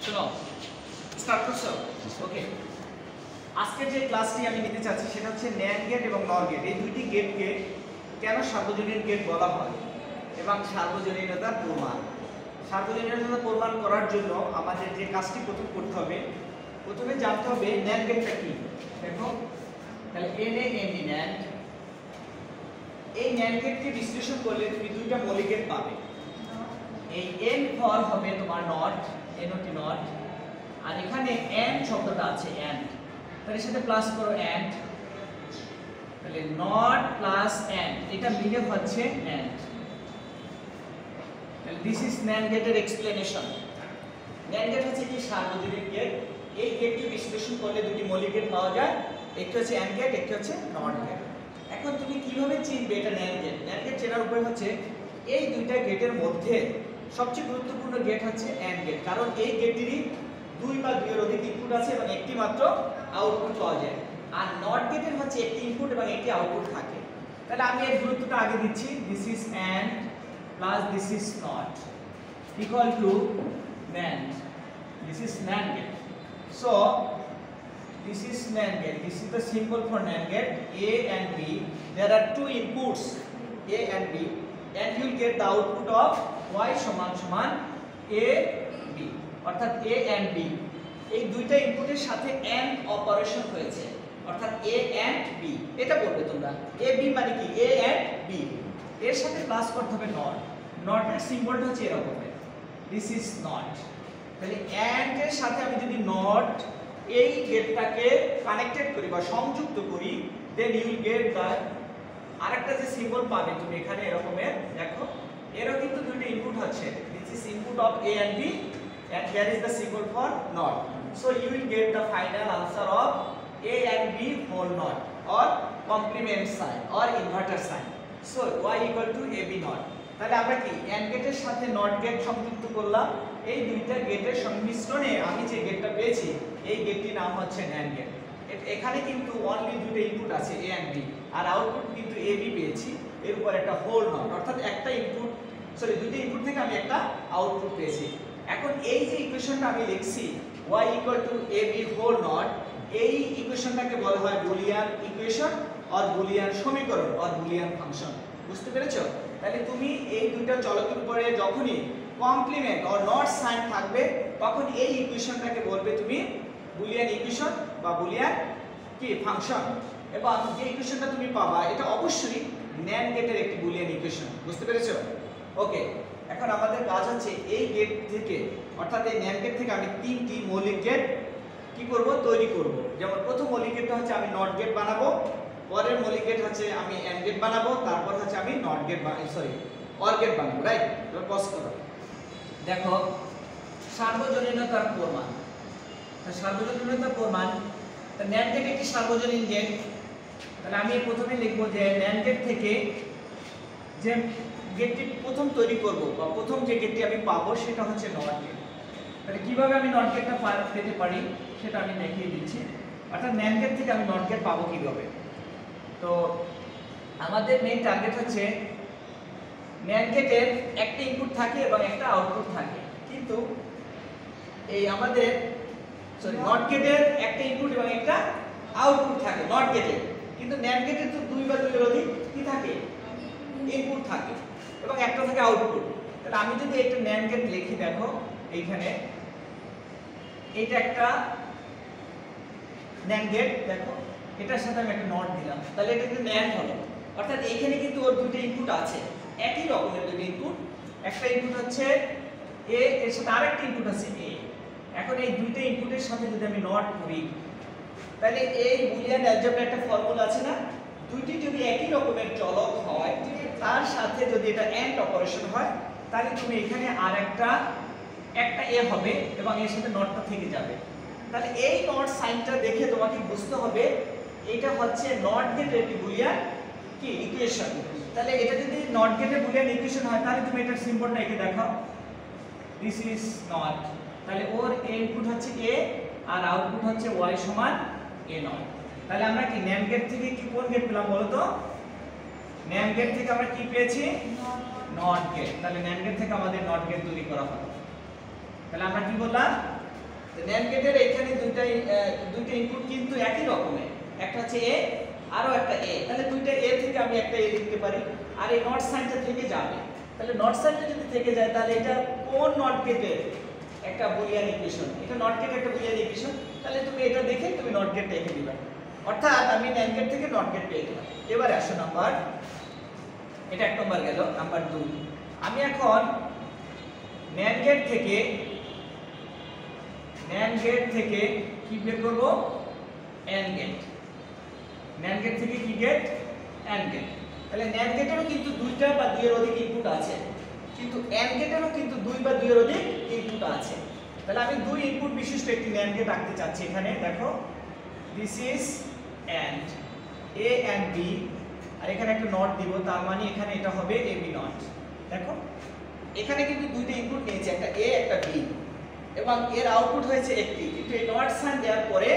শোনো স্টার্ট করছো ওকে আজকের যে ক্লাসটি আমি নিতে চাচ্ছি সেটা হচ্ছে ন্যান্ড গেট এবং নর গেট এই দুইটি গেটকে কেন সার্বজনীন গেট বলা হয় এবং সার্বজনীনতার প্রমাণ সার্বজনীনতা প্রমাণ করার জন্য আমাদের যে কাজটি প্রথম করতে হবে প্রথমে জানতে হবে ন্যান্ড গেটটা কি দেখো তাহলে NaND ন্যান্ড এই ন্যান্ড গেটকে বিশ্লেষণ করলে তুমি দুইটা মৌলিক গেট পাবে এই n ফর হবে তোমার নট NOT নট আর এখানে and শব্দটা আছে and তাহলে সাথে প্লাস করো and তাহলে নট প্লাস and এটা মিলে হচ্ছে and তাহলে দিস ইজ NAND গেটের এক্সপ্লেনেশন NAND গেট হচ্ছে কি সার্বজনীন গেট এই গেটকে বিশ্লেষণ করলে দুটি মৌলিক গেট পাওয়া যায় একটি হচ্ছে AND গেট একটি হচ্ছে NOT গেট এখন তুমি কিভাবে চিনবে এটা NAND গেট চেনার উপায় হচ্ছে এই দুইটা গেটের মধ্যে সবচেয়ে গুরুত্বপূর্ণ গেট হচ্ছে AND গেট কারণ এই গেটটিরই দুই বা দুইয়ের অধিক ইনপুট আছে এবং একটি মাত্র আউটপুট পাওয়া যায় আর নট গেটের হচ্ছে একটি ইনপুট এবং একটি আউটপুট থাকে তাহলে আমি এর গুরুত্বটা আগে দিচ্ছি this is AND plus this is not equal to NAND this is NAND gate so this is NAND gate this is the symbol for NAND gate A and B there are two inputs A and B and you will get the output of y সমান সমান A B অর্থাৎ A and B এই দুইটা ইনপুটের সাথে AND operation হয়েছে অর্থাৎ A and B এটা বলবে তোমরা A B মানে কি A and B এর সাথে প্লাস করতে হবে নট নটের সিম্বলটা হচ্ছে এরকম this is not তাহলে AND এর সাথে আমি যদি নট এই গেটটাকে কানেক্টেড করি বা সংযুক্ত করি then you will get the আরেকটা যে সিম্বল পাবে তুমি এখানে এরকমের দেখো এরও কিন্তু দুটো ইনপুট আছে this is input of A and B and here is the symbol for not so you will get the final answer of A and B whole not or complement sign or inverter sign so y equal to AB not তাহলে আমরা কি AND গেটের সাথে not get সংযুক্ত করলাম এই দুইটা গেটের সংমিশ্রণে আমি যে গেটটা পেয়েছি এই গেটটির নাম হচ্ছে NAND গেট এখানে কিন্তু অনলি দুটো ইনপুট আছে A and B আর আউটপুট কিন্তু AB পেয়েছি এর উপর একটা হোল নট অর্থাৎ একটা ইনপুট সরি দুটো ইনপুট থেকে আমি একটা আউটপুট পেয়েছি এখন এই যে ইকুয়েশনটা আমি লিখছি y AB হোল নট এই ইকুয়েশনটাকে বলা হয় বুলিয়ান ইকুয়েশন অর বুলিয়ান সমীকরণ অর বুলিয়ান ফাংশন বুঝতে পেরেছো তাহলে তুমি এই দুইটা চলকের উপরে যখনই কমপ্লিমেন্ট অর নট সাইন থাকবে তখন এই ইকুয়েশনটাকে বলবে তুমি বুলিয়ান ইকুয়েশন বা বুলিয়ান কি ফাংশন এবং যে ইকুয়েশনটা তুমি পাবা এটা অবশ্যই NAND গেটের একটি বুলিয়ান ইকুয়েশন বুঝতে পেরেছো ওকে এখন আমাদের কাজ হচ্ছে এই গেট থেকে অর্থাৎ এই NAND গেট থেকে আমি তিনটি মৌলিক গেট কি করব তৈরি করব যেমন প্রথম মৌলিক গেটটা হচ্ছে আমি নট গেট বানাবো পরের মৌলিক গেট হচ্ছে আমি AND গেট বানাবো তারপর হচ্ছে আমি নট গেট OR গেট বানাবো রাইট এবার পজ করো দেখো সার্বজনীনতার প্রমাণ তো সার্বজনীনতার প্রমাণ তো NAND গেট একটি সার্বজনীন গেট তাহলে আমি প্রথমে লিখব যে NAND গেট থেকে যে গেটটি প্রথম তৈরি করব বা প্রথম যে গেটটি আমি পাবো সেটা হচ্ছে নট গেট তাহলে কিভাবে আমি নট গেটটা পেতে পারি সেটা আমি দেখিয়ে দিচ্ছি অর্থাৎ NAND গেট থেকে আমি নট গেট পাবো কিভাবে তো আমাদের মেইন টার্গেট হচ্ছে NAND গেটের একটা ইনপুট থাকে এবং একটা আউটপুট থাকে কিন্তু এই আমাদের নট গেটের একটা ইনপুট এবং একটা আউটপুট থাকে নট গেটের কিন্তু NAND গেটের তো দুই বা দুইয়ের অধিক কি থাকে ইনপুট থাকে এবং একটা থাকে আউটপুট তাহলে আমি যদি একটা NAND গেট লিখি দেখো এইখানে এইটা একটা NAND গেট দেখো এটার সাথে আমি একটা নট দিলাম তাহলে এটা কিন্তু NAND হলো অর্থাৎ এইখানে কিন্তু ওর দুটো ইনপুট আছে একই রকমের দুটো ইনপুট একটা ইনপুট হচ্ছে A এর সাথে আরেকটা ইনপুট আছে A এখন এই দুইটা ইনপুটের সাথে যদি আমি নট করি তাহলে এই বুলিয়ান অ্যালজেব্রা একটা ফর্মুলা আছে না দুইটি যদি একই রকমের চলক হয় তার সাথে যদি এটা AND অপারেশন হয় তাহলে তুমি এখানে আরেকটা একটা A হবে এবং এর সাথে নটটা থেকে যাবে তাহলে এই নট সাইনটা দেখে তোমাকে বুঝতে হবে এটা হচ্ছে নট গেটের একটি বুলিয়ান কি ইকুয়েশন তাহলে এটা যদি নট গেটের বুলিয়ান ইকুয়েশন হয় তাহলে তুমি এটার সিম্বলটা এঁকে দেখাও দিস ইজ নট তাহলে ওর ইনপুট হচ্ছে A আর আউটপুট হচ্ছে y সমান A নট তাহলে আমরা কি NAND গেট থেকে কি কোন গেট পেলাম বলো তো NAND গেট থেকে আমরা কি পেয়েছি নট গেট তাহলে NAND গেট থেকে আমাদের নট গেট তৈরি করা হলো তাহলে আমরা কি বললাম তো NAND গেটের এখানে দুইটা ইনপুট কিন্তু একই রকমের, একটা হচ্ছে A আরো একটা A, তাহলে দুইটা A থেকে আমি একটা A লিখতে পারি, আর এই নট সাইনটা থেকে যাবে। তাহলে নট সাইনটা যদি থেকে যায় তাহলে এটা কোন নট গেটের একটা বুলিয়ান ইকুয়েশন, এটা নট গেটের একটা বুলিয়ান ইকুয়েশন, তাহলে তুমি এটা দেখে তুমি নট গেট লিখে দিবা। অর্থাৎ আমি NAND গেট থেকে নট গেট পেয়ে গেলাম। এবারে আসো নাম্বার, এটা এক নম্বর গেল। নাম্বার 2, আমি এখন NAND গেট থেকে কি বের করব? AND gate. NAND গেট থেকে কি গেট? AND gate. তাহলে NAND গেটেরও কিন্তু দুইটা বা দুইয়ের অধিক ইনপুট আছে, কিন্তু AND গেটেরও কিন্তু দুই বা দুইয়ের অধিক ইনপুট আছে। তাহলে আমি দুই ইনপুট বিশিষ্ট একটি NAND গেট আঁকতে চাচ্ছি। এখানে দেখো, this is AND A and B, আর এখানে একটা নট দিব, তার মানে এখানে এটা হবে AB নট। দেখো এখানে কিন্তু দুইটা ইনপুট নিয়েছে, একটা A একটা B, এবং এর আউটপুট হয়েছে একটি, কিন্তু এই নট সাইন দেওয়ার পরে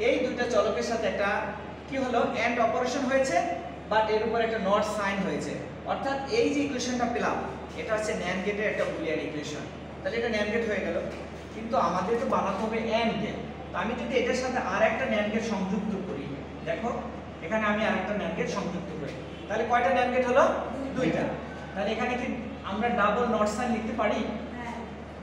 এই দুইটা চলকের সাথে একটা কি হলো? AND অপারেশন হয়েছে, বাট এর উপর একটা নট সাইন হয়েছে। অর্থাৎ এই যে ইকুয়েশনটা পেলাম এটা হচ্ছে NAND গেটের একটা বুলিয়ান ইকুয়েশন। তাহলে এটা NAND গেট হয়ে গেল, কিন্তু আমাদের তো বানাতে হবে AND গেট। তো আমি যদি এটার সাথে আরেকটা NAND গেট সংযুক্ত করি, দেখো এখানে আমি আরেকটা NAND গেট সংযুক্ত করি, তাহলে কয়টা NAND গেট হলো? দুইটা। তাহলে এখানে কি আমরা ডাবল নট সাইন লিখতে পারি?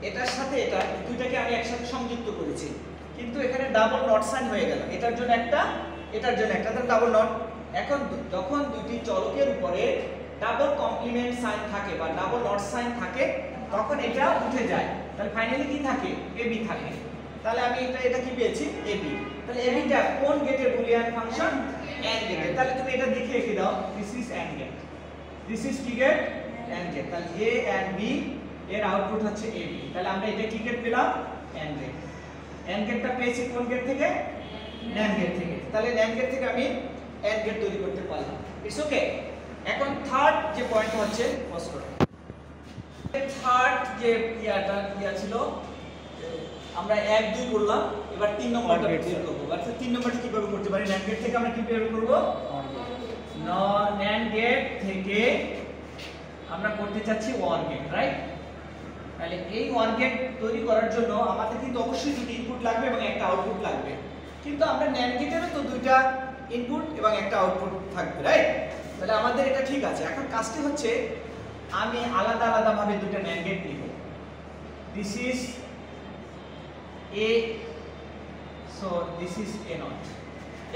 এটার সাথে এটা দুইটাকে আমি একসাথে সংযুক্ত করেছি, কিন্তু এখানে ডাবল নট সাইন হয়ে গেল, এটার জন্য একটা এটার জন্য একটা, তাহলে ডাবল নট। এখন যখন দুইটি চলকের উপরে ডাবল কমপ্লিমেন্ট সাইন থাকে বা ডাবল নট সাইন থাকে তখন এটা উঠে যায়, তাহলে ফাইনালি কি থাকে? AB থাকে। তাহলে আমি এটা কি পেয়েছি? AB। তাহলে ABটা কোন গেটের বুলিয়ান ফাংশন? AND গেটের। তাহলে তুমি এটা দেখে এঁকে দাও, this is AND gate, this is কি গেট? AND gate. তাহলে A and B এর আউটপুট হচ্ছে AB। তাহলে আমরা এটা কি গেট পেলাম? AND gate. AND গেটটা পেয়েছি কোন গেট থেকে? NAND গেট থেকে। তাহলে NAND গেট থেকে আমি AND গেট তৈরি করতে পারলাম। It's okay. এখন থার্ড যে পয়েন্ট হচ্ছে থার্ড যে ইয়া ছিল, আমরা 1 2 করলাম, এবার 3 নম্বরটা বের করব। আচ্ছা 3 নম্বরটা কিভাবে করতে পারি? NAND গেট থেকে আমরা কি বের করব? NAND গেট থেকে আমরা করতে চাচ্ছি OR গেট, রাইট? তাহলে এই OR গেট তৈরি করার জন্য আমাদের কিন্তু অবশ্যই দুটো ইনপুট লাগবে এবং একটা আউটপুট লাগবে, কিন্তু আমরা NAND গেটেরও তো দুইটা ইনপুট এবং একটা আউটপুট থাকবে, রাইট? তাহলে আমাদের এটা ঠিক আছে। এখন কাজটি হচ্ছে আমি আলাদা আলাদা ভাবে দুটো NAND গেট নিব। This is A, so this is A naught.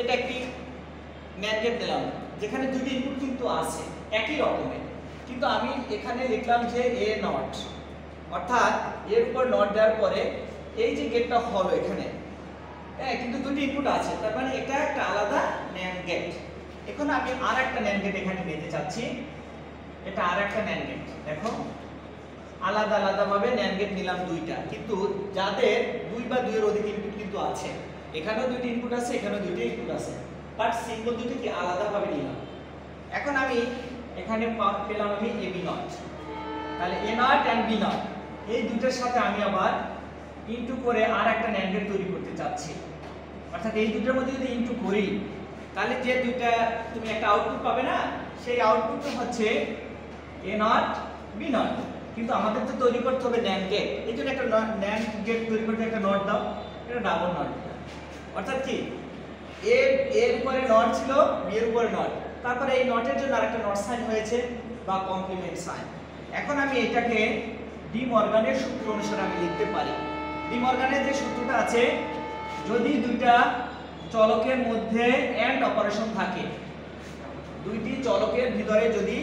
এটা একটি NAND গেট দিলাম যেখানে দুটি ইনপুট কিন্তু আছে একই রকমের, কিন্তু আমি এখানে লিখলাম যে A naught, অর্থাৎ এর উপর নট দেওয়ার পরে এই যে গেটটা হলো এখানে, হ্যাঁ, কিন্তু দুটি ইনপুট আছে, তার মানে এটা একটা আলাদা NAND গেট। এখন আমি আরেকটা NAND গেট এখানে নিতে চাচ্ছি, এটা আরেকটা NAND গেট। দেখো আলাদা আলাদা ভাবে NAND গেট নিলাম দুইটা, কিন্তু যাদের দুই বা দুইয়ের অধিক ইনপুট কিন্তু আছে, এখানেও দুইটি ইনপুট আছে, এখানেও দুইটি ইনপুট আছে, বাট সিম্বল দুটো কি আলাদা ভাবে নিলাম। এখন আমি এখানে পেলাম আমি AB নট, তাহলে A not and B not এই দুটোর সাথে আমি আবার ইনটু করে আরেকটা NAND গেট তৈরি করতে চাচ্ছি। অর্থাৎ এই দুটোর মধ্যে যদি ইনটু করি তাহলে যে দুইটা তুমি একটা আউটপুট পাবে না, সেই আউটপুটটা হচ্ছে A নট B নট। কিন্তু আমাদের তো তৈরি করতে হবে NAND গেট, এই জন্য একটা NAND গেট তৈরি করতে একটা নট দাও, এটা ডাবল নট। অর্থাৎ কি এর উপরে নট ছিল, বি এর উপরে নট, তারপরে এই নটের জন্য আরেকটা নট সাইন হয়েছে বা কমপ্লিমেন্ট সাইন। এখন আমি এটাকে ডি মর্গানের সূত্র অনুসারে আমি লিখতে পারি। ডি মর্গানের যে সূত্রটা আছে, যদি দুইটা চলকের মধ্যে এন্ড অপারেশন থাকে, দুইটি চলকের ভিতরে যদি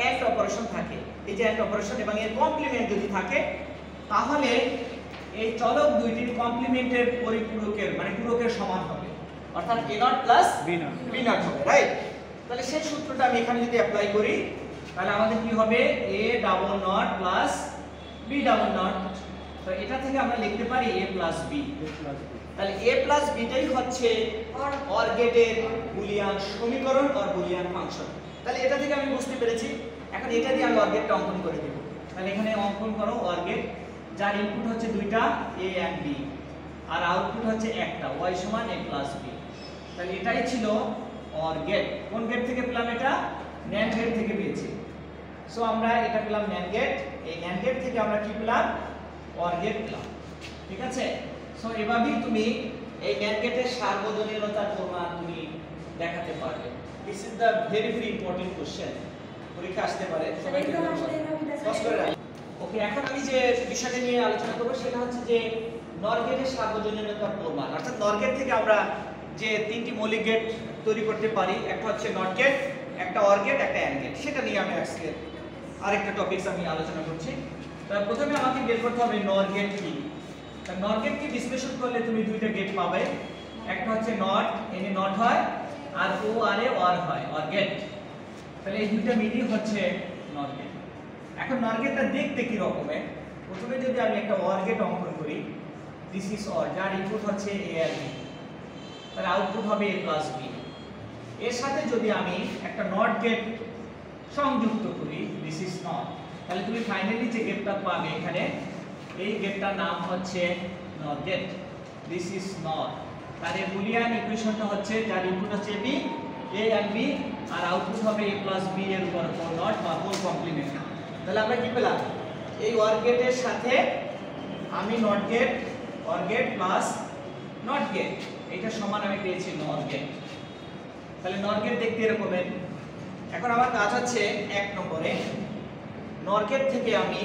এন্ড অপারেশন থাকে, এই যে এন্ড অপারেশন এবং এর কমপ্লিমেন্ট যদি থাকে, তাহলে এই চলক দুইটির কমপ্লিমেন্টের পরিপূরকের মানে পূরকের সমান হবে, অর্থাৎ a not plus b not হবে, রাইট? তাহলে সেই সূত্রটা আমি এখানে যদি অ্যাপ্লাই করি তাহলে আমাদের কি হবে? a double not plus b double not. তো এটা থেকে আমরা লিখতে পারি a প্লাস b। তাহলে a প্লাস b টাই হচ্ছে OR গেটের বুলিয়ান সমীকরণ আর বুলিয়ান ফাংশন। তাহলে এটা থেকে আমি বুঝতে পেরেছি। এখন এটা দিয়ে আমি OR গেটটা অঙ্কন করে দেব। তাহলে এখানে অঙ্কন করো OR গেট, যার ইনপুট হচ্ছে দুইটা a and b আর আউটপুট হচ্ছে একটা y সমান a প্লাস b। তাহলে এটাই ছিল OR গেট। কোন গেট থেকে পেলাম? এটা NAND গেট থেকে পেয়েছি। সো আমরা এটা পেলাম NAND গেট, এই NAND গেট থেকে আমরা কি পেলাম? OR গেট পেলাম। ঠিক আছে? সো সো এভাবেই তুমি এই NAND গেটের সার্বজনীনতার প্রমাণ তুমি দেখাতে পারবে। This is the very very important question, পরীক্ষা আসতে পারে, সবাই পজ করে রাখো। ওকে, এখন আমি যে বিষয়টা নিয়ে আলোচনা করব সেটা হচ্ছে যে NOR গেটের সার্বজনীনতার প্রমাণ। অর্থাৎ NOR গেট থেকে আমরা যে তিনটি মৌলিক গেট তৈরি করতে পারি, একটা হচ্ছে NOT গেট, একটা OR গেট, একটা AND গেট, সেটা নিয়ে আমি আজকে আরেকটা টপিকস আমি আলোচনা করছি। তাহলে প্রথমে আমাকে বের করতে হবে NOR গেট কি। তা NOR গেট কি বিশ্লেষণ করলে তুমি দুইটা গেট পাবে, একটা হচ্ছে নট, এনে নট হয়, আর ও আর এ OR হয়, OR গেট। তাহলে এই দুইটা মিলিয়ে হচ্ছে NOR গেট। এখন NOR গেটটা দেখতে কি রকমের, প্রথমে যদি আমি একটা OR গেট অঙ্কন করি, দিস ইজ OR, যার ইনপুট হচ্ছে A আর B, তাহলে আউটপুট হবে A প্লাস B। এর সাথে যদি আমি একটা নট গেট সংযুক্ত করি, দিস ইজ নট, তাহলে তুমি ফাইনালি যে গেটটা পাবে এখানে, এই গেটটার নাম হচ্ছে NOR gate, this is not. তার এই বুলিয়ান ইকুয়েশনটা হচ্ছে যার ইনপুট হচ্ছে B, A আর B, আর আউটপুট হবে A প্লাস B এর উপর 4 নট বা 4 কমপ্লিমেন্ট। তাহলে আমরা কি পেলাম, এই OR গেটের সাথে আমি not gate, OR gate plus not gate, এটা সমান আমি পেয়েছি NOR গেট। তাহলে NOR গেট দেখতে এরকমের। এখন আমার কাজ হচ্ছে 1 নম্বরে NOR গেট থেকে আমি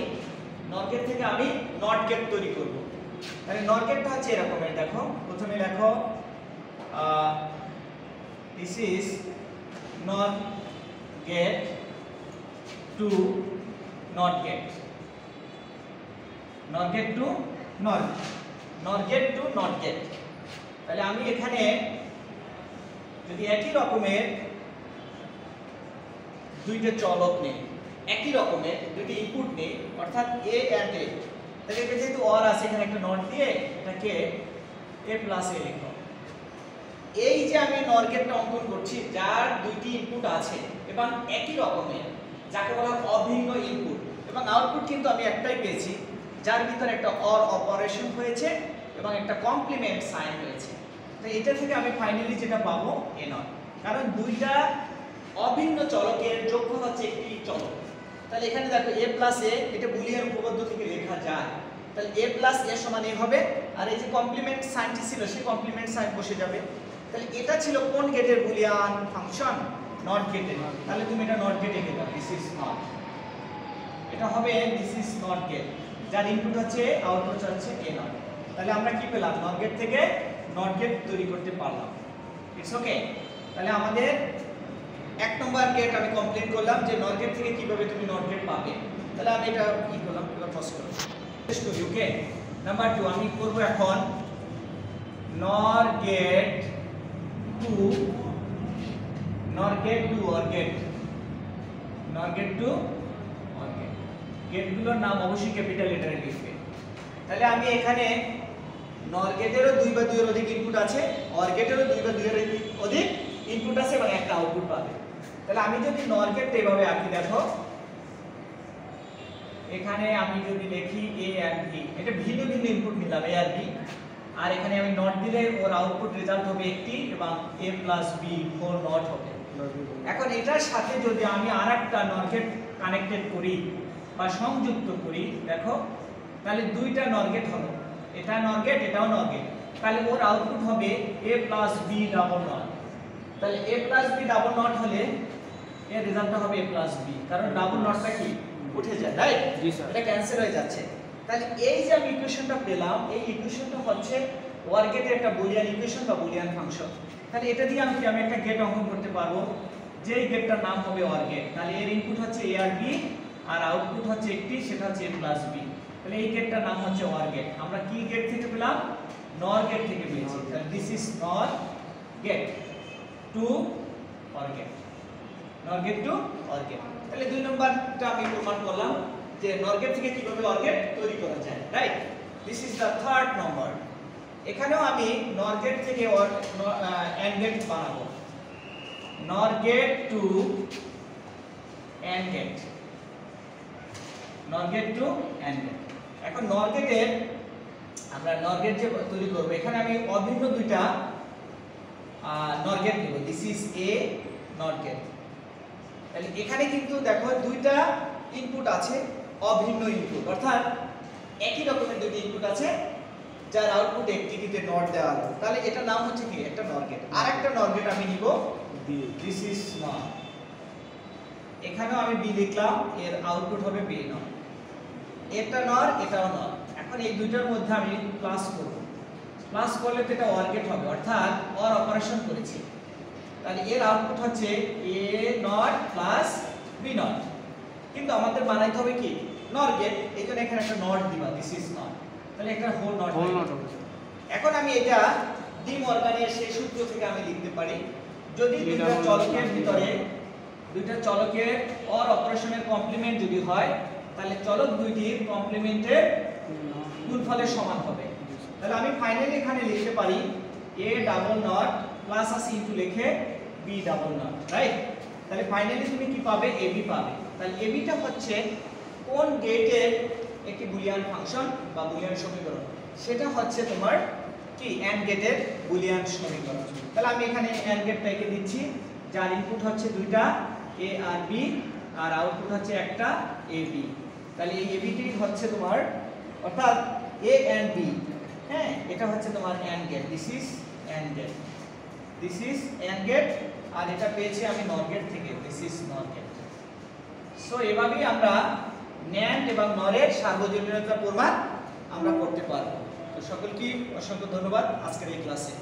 নট গেট তৈরি করব। তাহলে NOR গেটটা হচ্ছে এরকমের, দেখো প্রথমে লেখো this is NOR gate to not gate, NOR gate to NOR gate to not gate. তাহলে আমি এখানে যদি একই রকমের দুইটা চলক নেই, একই রকমের দুইটি ইনপুট নেই, অর্থাৎ A and A, তাহলে এটা যেহেতু OR আছে এখানে একটা নট দিয়ে এটাকে A প্লাস A লিখো। এই যে আমি NOR গেটটা অঙ্কন করছি যার দুইটি ইনপুট আছে এবং একই রকমের, যাকে বলা হয় অভিন্ন ইনপুট, এবং আউটপুট কিন্তু আমি একটাই পেয়েছি, যার ভিতরে একটা OR অপারেশন হয়েছে এবং একটা কমপ্লিমেন্ট সাইন হয়েছে। তো এটা থেকে আমি ফাইনালি যেটা পাবো A নট, কারণ দুইটা অভিন্ন চলকের যোগফল হচ্ছে একটি চলক। তাহলে এখানে দেখো A প্লাস A, এটা বুলিয়ান উপপাদ্য থেকে লেখা যায়। তাহলে A প্লাস A সমান A হবে, আর এই যে কমপ্লিমেন্ট সাইনটি ছিল সেই কমপ্লিমেন্ট সাইন বসে যাবে। তাহলে এটা ছিল কোন গেটের বুলিয়ান ফাংশন, নট গেটের। তাহলে তুমি এটা নট গেটে গেলে দিস ইজ নট, এটা হবে দিস ইজ নট গেট, যার ইনপুট হচ্ছে আউটপুট হচ্ছে A নট। তাহলে আমরা কি পেলাম, নট গেট থেকে নট গেট তৈরি করতে পারলাম। It's okay. তাহলে আমাদের 1 নম্বর গেট আমি কমপ্লিট করলাম যে NOR গেট থেকে কিভাবে তুমি নট গেট পাবে। তাহলে আমি এটা কি করলাম, এবার পজ করব, শেষ করি। ওকে, নাম্বার 2 আমি করব এখন NOR gate to OR gate, NOR gate to OR gate. গেটগুলোর নাম অবশ্যই ক্যাপিটাল লেটারে লিখবে। তাহলে আমি এখানে NOR গেটেরও 2 বা 2 এর অধিক ইনপুট আছে, OR গেটেরও 2 বা 2 এর অধিক ইনপুট আছে এবং একটা আউটপুট পাবে। তাহলে আমি যদি NOR গেটটা এভাবে আঁকি, দেখো এখানে আমি যদি লিখি A and B, এটা ভিন্ন ভিন্ন ইনপুট নিলাম A আর B, আর এখানে আমি নট দিলে ওর আউটপুট রেজাল্ট হবে একটি এবং A প্লাস B 4 নট হবে। এখন এটার সাথে যদি আমি আরেকটা NOR গেট কানেক্টেড করি বা সংযুক্ত করি, দেখো তাহলে দুইটা NOR গেট হলো, এটা NOR গেট, এটাও NOR গেট, তাহলে ওর আউটপুট হবে A plus B double not. তাহলে A plus B double not হলে এর রেজাল্টটা হবে A প্লাস B, কারণ ডাবল নটটা কি উঠে যায়, রাইট? জি স্যার, এটা ক্যান্সেল হয়ে যাচ্ছে। তাহলে এই যে আমি ইকুয়েশনটা পেলাম, এই ইকুয়েশনটা হচ্ছে OR গেটের একটা বুলিয়ান ইকুয়েশন বা বুলিয়ান ফাংশন। তাহলে এটা দিয়ে আমি একটা গেট অঙ্কন করতে পারবো, যেই গেটটার নাম হবে OR গেট। তাহলে এর ইনপুট হচ্ছে A আর B, আর আউটপুট হচ্ছে একটি, সেটা হচ্ছে A প্লাস B। তাহলে এই গেটটার নাম হচ্ছে OR গেট। আমরা কি গেট থেকে পেলাম, NOR গেট থেকে পেয়েছি। তাহলে this is NOR gate to OR gate, NOR gate to OR gate. তাহলে 2 নম্বরটা আমি প্রমাণ করলাম যে NOR গেট থেকে কিভাবে OR গেট তৈরি করা যায়, right? This is the third number. এখানেও আমি NOR গেট থেকে AND গেট বানাবো, NOR gate to AND gate, NOR gate to AND gate. এখন NOR গেটের আমরা NOR গেট যে তৈরি করব, এখানে আমি অভিন্ন দুইটা NOR গেট নেব, this is A NOR gate. তাহলে এখানে কিন্তু দেখো দুইটা ইনপুট আছে, অভিন্ন ইনপুট, অর্থাৎ একই রকমের দুইটা ইনপুট আছে যার আউটপুট একটি গেটে নট দেওয়া হলো, তাহলে এটা নাম হচ্ছে কি একটা নর গেট। আর একটা নর গেট আমি নিব দিস ইজ নট, এখানেও আমি বি লিখলাম, এর আউটপুট হবে বি নট, এটা নর এটাও নর। এখন এই দুইটার মধ্যে আমি প্লাস করব, প্লাস করলে তো এটা অর গেট হবে, অর্থাৎ অর অপারেশন করেছি, তাহলে এর আউটপুট হচ্ছে এ নট প্লাস বি নট। কিন্তু আমাদের বানাইতে হবে কি নর গেট, এই জন্য এখানে একটা নট দিবা, দিস ইজ নট, তাহলে একটা হোল নট হবে। এখন আমি এটা ডি মর্গানের সেই সূত্র থেকে আমি লিখতে পারি, যদি দুইটা চলকের ভিতরে দুইটা চলকের অর অপারেশনের কমপ্লিমেন্ট যদি হয়, তাহলে চলক দুইটির কমপ্লিমেন্টের গুণফলের সমান হবে। তাহলে আমি ফাইনালি এখানে লিখতে পারি এ ডাবল নট প্লাস আছে ইনটু লিখে বি ডাবল নট, রাইট? তাহলে ফাইনালি তুমি কি পাবে, এবি পাবে। তাহলে এবিটা হচ্ছে কোন গেটের একটি বুলিয়ান ফাংশন বা বুলিয়ান সমীকরণ, সেটা হচ্ছে তোমার কি এন্ড গেটের বুলিয়ান সমীকরণ। তাহলে আমি এখানে এন্ড গেটটা এঁকে দিচ্ছি, যার ইনপুট হচ্ছে দুইটা এ আর বি, আর আউটপুট হচ্ছে একটা এ বি। তাহলে এই এবিটি হচ্ছে তোমার, অর্থাৎ এ এন্ড বি, হ্যাঁ, এটা হচ্ছে তোমার AND gate, this is AND gate, this is AND gate, আর এটা পেয়েছি আমি নর গেট থেকে, this is NOR gate. So এভাবেই আমরা ন্যান্ড এবং নরের সার্বজনীনতার প্রমাণ আমরা করতে পারবো। তো সকলকে অসংখ্য ধন্যবাদ আজকের এই ক্লাসে।